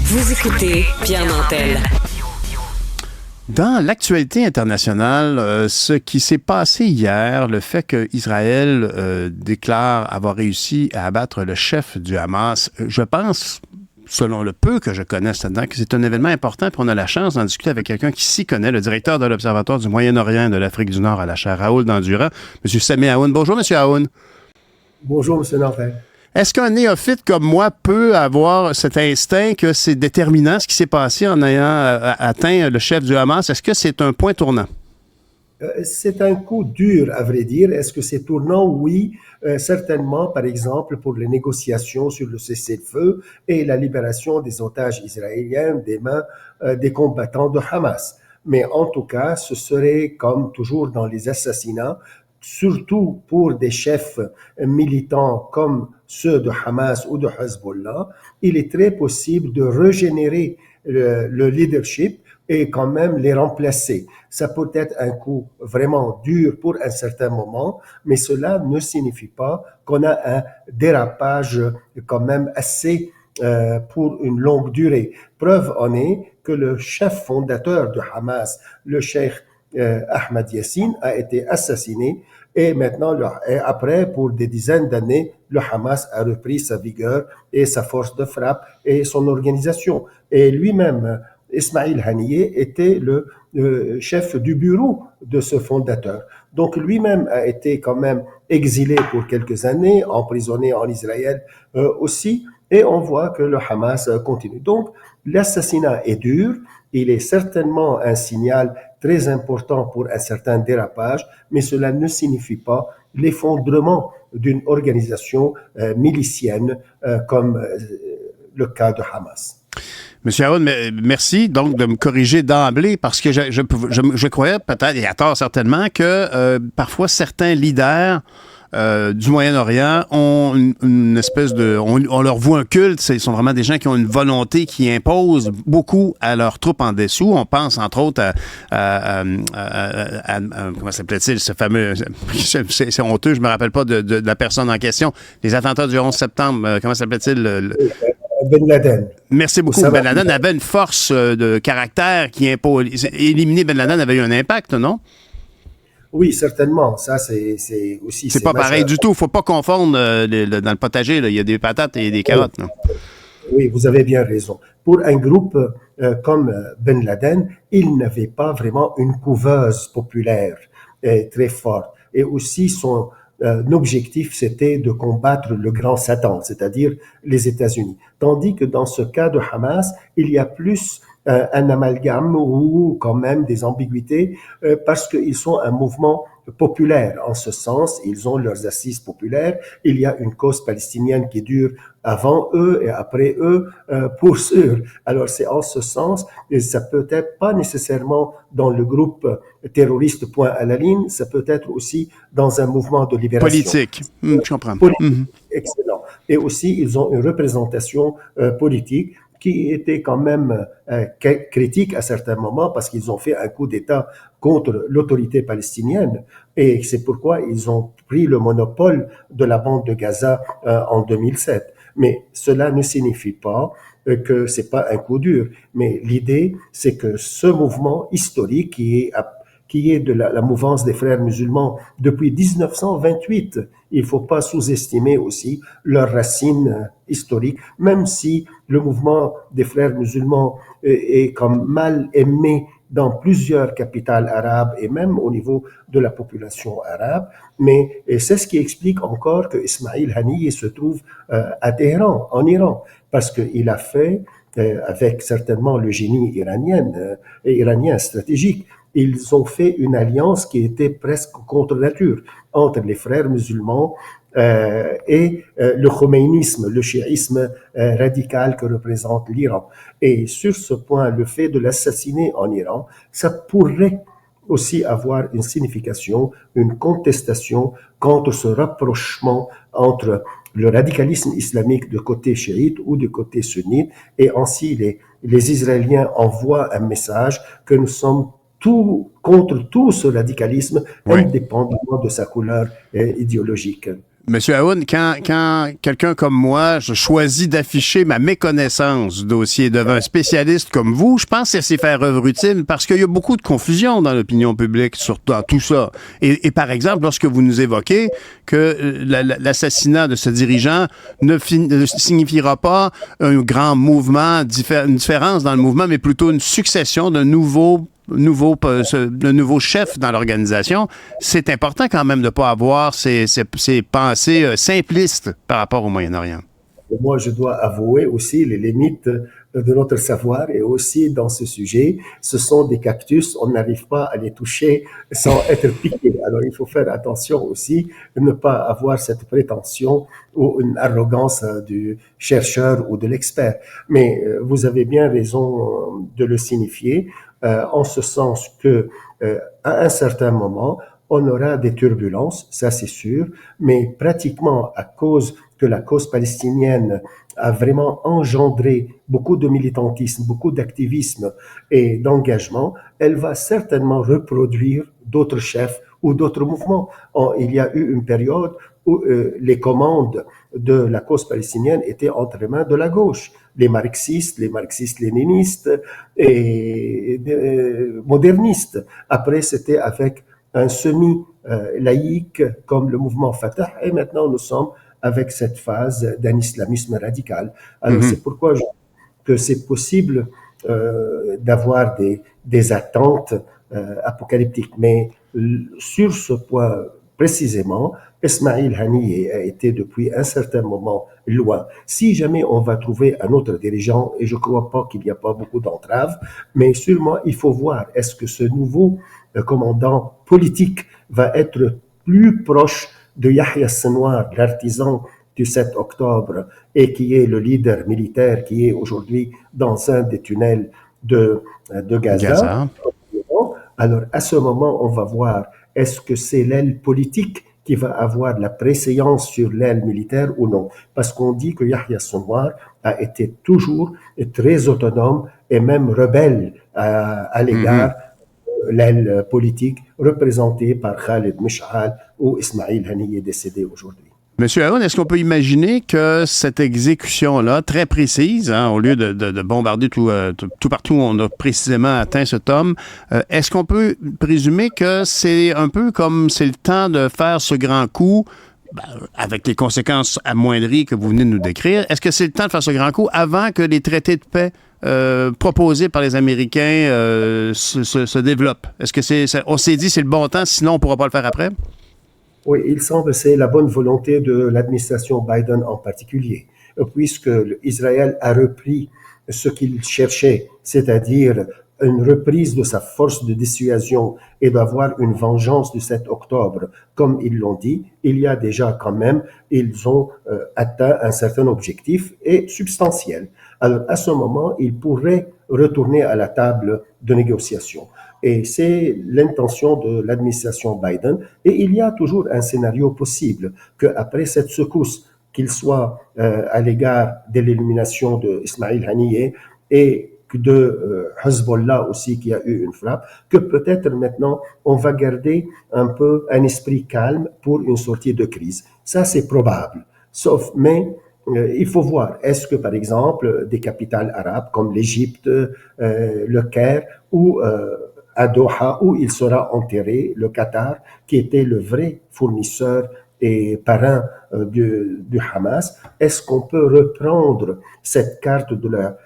Vous écoutez Pierre Nantel. Dans l'actualité internationale, ce qui s'est passé hier, le fait qu'Israël déclare avoir réussi à abattre le chef du Hamas, je pense, selon le peu que je connaisse là-dedans, que c'est un événement important, puis on a la chance d'en discuter avec quelqu'un qui s'y connaît, le directeur de l'Observatoire du Moyen-Orient et de l'Afrique du Nord à la chaire Raoul Dandurand, M. Sami Aoun. Bonjour, M. Aoun. Bonjour, M. Nantel. Est-ce qu'un néophyte comme moi peut avoir cet instinct que c'est déterminant ce qui s'est passé en ayant atteint le chef du Hamas? Est-ce que c'est un point tournant? C'est un coup dur, à vrai dire. Est-ce que c'est tournant? Oui, certainement, par exemple, pour les négociations sur le cessez-le-feu et la libération des otages israéliens des mains des combattants de Hamas. Mais en tout cas, ce serait comme toujours dans les assassinats, surtout pour des chefs militants comme ceux de Hamas ou de Hezbollah, il est très possible de régénérer le leadership et quand même les remplacer. Ça peut être un coup vraiment dur pour un certain moment, mais cela ne signifie pas qu'on a un dérapage quand même assez pour une longue durée. Preuve en est que le chef fondateur de Hamas, le cheikh Ahmed Yassine, a été assassiné et maintenant, après, pour des dizaines d'années, le Hamas a repris sa vigueur et sa force de frappe et son organisation. Et lui-même, Ismail Haniyeh, était le chef du bureau de ce fondateur. Donc lui-même a été quand même exilé pour quelques années, emprisonné en Israël aussi, et on voit que le Hamas continue. Donc l'assassinat est dur, il est certainement un signal très important pour un certain dérapage, mais cela ne signifie pas l'effondrement d'une organisation milicienne comme le cas de Hamas. Monsieur Aoun, merci donc de me corriger d'emblée parce que je croyais peut-être, et à tort certainement, que parfois certains leaders du Moyen-Orient ont une espèce de... On leur voue un culte. Ils sont vraiment des gens qui ont une volonté qui impose beaucoup à leurs troupes en dessous. On pense, entre autres, comment s'appelait-il, ce fameux... C'est honteux, je me rappelle pas de la personne en question. Les attentats du 11 septembre, comment s'appelait-il? Ben Laden. Merci beaucoup. Ben Laden avait une force de caractère qui impose... Éliminer Ben Laden avait eu un impact, non? Oui, certainement. Ça, c'est aussi... C'est pas pareil du tout. Il ne faut pas confondre dans le potager. Là. Il y a des patates et des carottes. Non? Oui, vous avez bien raison. Pour un groupe comme Ben Laden, il n'avait pas vraiment une couveuse populaire très forte. Et aussi, son objectif, c'était de combattre le grand Satan, c'est-à-dire les États-Unis. Tandis que dans ce cas de Hamas, il y a plus un amalgame ou quand même des ambiguïtés parce qu'ils sont un mouvement populaire. En ce sens, ils ont leurs assises populaires. Il y a une cause palestinienne qui dure avant eux et après eux, pour sûr. Alors c'est en ce sens, et ça peut être pas nécessairement dans le groupe terroriste point à la ligne, ça peut être aussi dans un mouvement de libération. Politique, je comprends. Politique, excellent. Et aussi, ils ont une représentation politique qui était quand même critique à certains moments parce qu'ils ont fait un coup d'État contre l'autorité palestinienne et c'est pourquoi ils ont pris le monopole de la bande de Gaza en 2007. Mais cela ne signifie pas que c'est pas un coup dur. Mais l'idée, c'est que ce mouvement historique qui est de la mouvance des frères musulmans depuis 1928. Il ne faut pas sous-estimer aussi leurs racines historiques, même si le mouvement des frères musulmans est comme mal aimé dans plusieurs capitales arabes et même au niveau de la population arabe. Mais c'est ce qui explique encore que Ismail Haniyeh se trouve à Téhéran, en Iran, parce qu'il a fait, avec certainement le génie iranien stratégique, ils ont fait une alliance qui était presque contre nature entre les frères musulmans et le khomeïnisme, le chiisme radical que représente l'Iran. Et sur ce point, le fait de l'assassiner en Iran, ça pourrait aussi avoir une signification, une contestation contre ce rapprochement entre le radicalisme islamique du côté chiite ou du côté sunnite, et ainsi les Israéliens envoient un message que nous sommes contre tout ce radicalisme, indépendamment de sa couleur idéologique. Monsieur Aoun, quand quelqu'un comme moi, je choisis d'afficher ma méconnaissance du dossier devant un spécialiste comme vous, je pense que c'est faire œuvre utile parce qu'il y a beaucoup de confusion dans l'opinion publique dans tout ça. Et par exemple, lorsque vous nous évoquez que l'assassinat de ce dirigeant ne signifiera pas un grand mouvement, une différence dans le mouvement, mais plutôt une succession d'un nouveau chef dans l'organisation, c'est important quand même de ne pas avoir ces pensées simplistes par rapport au Moyen-Orient. Moi, je dois avouer aussi les limites de notre savoir et aussi dans ce sujet, ce sont des cactus, on n'arrive pas à les toucher sans être piqué. Alors, il faut faire attention aussi de ne pas avoir cette prétention ou une arrogance du chercheur ou de l'expert. Mais vous avez bien raison de le signifier, en ce sens que à un certain moment, on aura des turbulences, ça c'est sûr, mais pratiquement à cause que la cause palestinienne a vraiment engendré beaucoup de militantisme, beaucoup d'activisme et d'engagement, elle va certainement reproduire d'autres chefs ou d'autres mouvements. Il y a eu une période où les commandes de la cause palestinienne étaient entre les mains de la gauche. Les marxistes-léninistes et modernistes. Après, c'était avec un semi-laïque comme le mouvement Fatah, et maintenant nous sommes avec cette phase d'un islamisme radical. Alors c'est pourquoi je dis que c'est possible d'avoir des attentes apocalyptiques, mais sur ce point précisément, Ismail Haniyeh a été depuis un certain moment loin. Si jamais on va trouver un autre dirigeant, et je ne crois pas qu'il n'y a pas beaucoup d'entraves, mais sûrement il faut voir est-ce que ce nouveau commandant politique va être plus proche de Yahya Sinwar, l'artisan du 7 octobre, et qui est le leader militaire qui est aujourd'hui dans un des tunnels de Gaza. Alors, à ce moment, on va voir est-ce que c'est l'aile politique qui va avoir la préséance sur l'aile militaire ou non. Parce qu'on dit que Yahya Sinwar a été toujours très autonome et même rebelle à l'égard l'aile politique représentée par Khalid Mish'al ou Ismail Haniyeh décédé aujourd'hui. Monsieur Aoun, est-ce qu'on peut imaginer que cette exécution-là, très précise, au lieu de bombarder tout partout où on a précisément atteint cet homme, est-ce qu'on peut présumer que c'est un peu comme c'est le temps de faire ce grand coup, avec les conséquences amoindries que vous venez de nous décrire, est-ce que c'est le temps de faire ce grand coup avant que les traités de paix proposés par les Américains se développent? Est-ce que on s'est dit c'est le bon temps, sinon on ne pourra pas le faire après? Oui, il semble que c'est la bonne volonté de l'administration Biden en particulier, puisque Israël a repris ce qu'il cherchait, c'est-à-dire une reprise de sa force de dissuasion et d'avoir une vengeance du 7 octobre. Comme ils l'ont dit, il y a déjà quand même, ils ont atteint un certain objectif et substantiel. Alors à ce moment, ils pourraient retourner à la table de négociation. Et c'est l'intention de l'administration Biden. Et il y a toujours un scénario possible qu'après cette secousse, qu'il soit à l'égard de l'élimination d'Ismail Haniyeh et de Hezbollah aussi qui a eu une frappe, que peut-être maintenant on va garder un peu un esprit calme pour une sortie de crise. Ça, c'est probable. Mais il faut voir, est-ce que par exemple des capitales arabes comme l'Égypte, le Caire ou à Doha, où il sera enterré, le Qatar, qui était le vrai fournisseur et parrain du Hamas, est-ce qu'on peut reprendre cette carte de la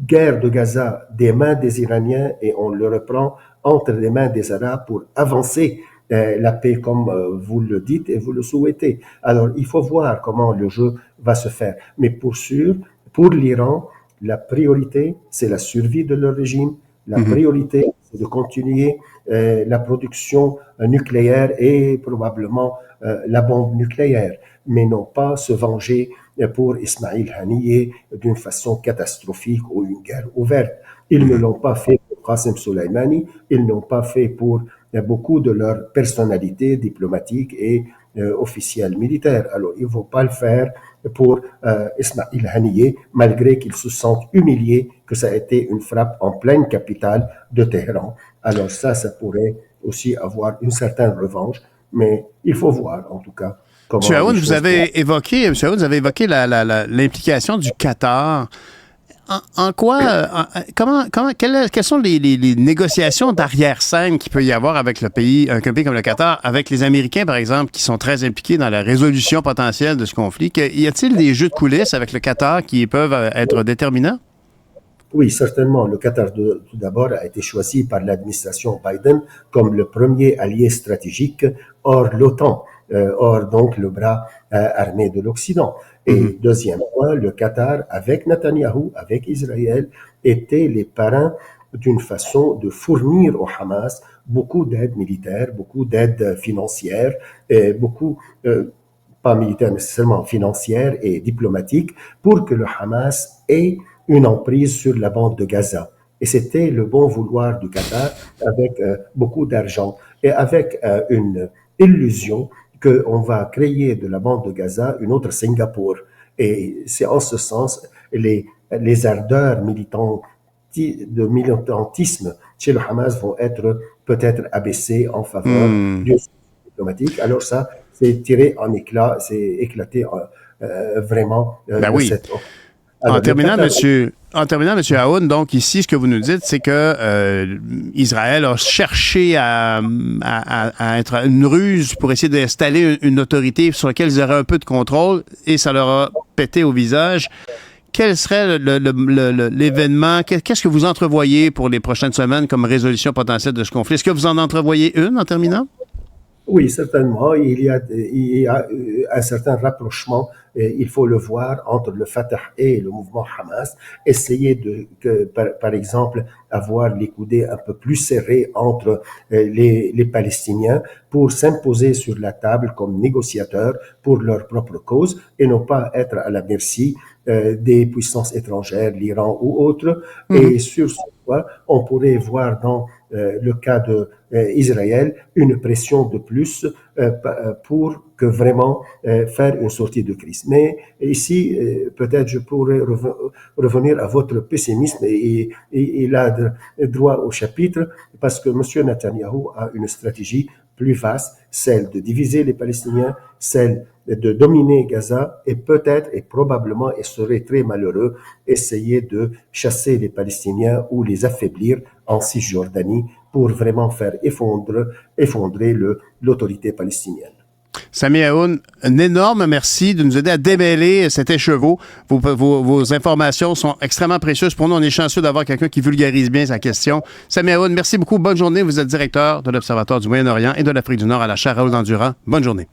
guerre de Gaza des mains des Iraniens et on le reprend entre les mains des Arabes pour avancer la paix comme vous le dites et vous le souhaitez. Alors, il faut voir comment le jeu va se faire. Mais pour sûr, pour l'Iran, la priorité, c'est la survie de leur régime. La priorité, c'est de continuer la production nucléaire et probablement la bombe nucléaire, mais non pas se venger pour Ismail Haniyeh d'une façon catastrophique ou une guerre ouverte. Ils ne l'ont pas fait pour Qasem Soleimani, ils n'ont pas fait pour beaucoup de leurs personnalités diplomatiques et officielles militaires. Alors, il ne faut pas le faire pour Ismail Haniyeh, malgré qu'il se sente humilié que ça a été une frappe en pleine capitale de Téhéran. Alors ça pourrait aussi avoir une certaine revanche, mais il faut voir en tout cas M. Aoun, vous avez évoqué l'implication du Qatar. En quoi, quelles sont les négociations d'arrière-scène qu'il peut y avoir avec un pays comme le Qatar, avec les Américains, par exemple, qui sont très impliqués dans la résolution potentielle de ce conflit? Y a-t-il des jeux de coulisses avec le Qatar qui peuvent être déterminants? Oui, certainement. Le Qatar, tout d'abord, a été choisi par l'administration Biden comme le premier allié stratégique hors l'OTAN, hors donc le bras armé de l'Occident. Et deuxièmement, le Qatar, avec Netanyahou, avec Israël, étaient les parrains d'une façon de fournir au Hamas beaucoup d'aide militaire, beaucoup d'aide financière, et beaucoup, pas militaire nécessairement, financière et diplomatique, pour que le Hamas ait une emprise sur la bande de Gaza. Et c'était le bon vouloir du Qatar avec beaucoup d'argent et avec une illusion qu'on va créer de la bande de Gaza une autre Singapour. Et c'est en ce sens les ardeurs de militantisme chez le Hamas vont être peut-être abaissées en faveur d'une solution diplomatique. Alors ça, c'est tiré en éclat, c'est éclaté vraiment de cette... Alors, En terminant, M. Aoun, donc ici, ce que vous nous dites, c'est que Israël a cherché à être une ruse pour essayer d'installer une autorité sur laquelle ils auraient un peu de contrôle et ça leur a pété au visage. Quel serait l'événement? Qu'est-ce que vous entrevoyez pour les prochaines semaines comme résolution potentielle de ce conflit? Est-ce que vous en entrevoyez une en terminant? Oui, certainement. Il y a un certain rapprochement, il faut le voir, entre le Fatah et le mouvement Hamas. Essayer par exemple, avoir les coudées un peu plus serrées entre les Palestiniens pour s'imposer sur la table comme négociateurs pour leur propre cause et non pas être à la merci des puissances étrangères, l'Iran ou autres. Et sur ce point, on pourrait voir dans le cas d'Israël une pression de plus pour que vraiment faire une sortie de crise. Mais ici, peut-être je pourrais revenir à votre pessimisme et il a droit au chapitre parce que M. Netanyahou a une stratégie plus vaste, celle de diviser les Palestiniens, celle de dominer Gaza et peut-être et probablement, et serait très malheureux, essayer de chasser les Palestiniens ou les affaiblir en Cisjordanie pour vraiment faire effondrer l'autorité palestinienne. Sami Aoun, un énorme merci de nous aider à démêler cet écheveau. Vos informations sont extrêmement précieuses pour nous. On est chanceux d'avoir quelqu'un qui vulgarise bien sa question. Sami Aoun, merci beaucoup. Bonne journée. Vous êtes directeur de l'Observatoire du Moyen-Orient et de l'Afrique du Nord à la chaire Raoul Dandurand. Bonne journée.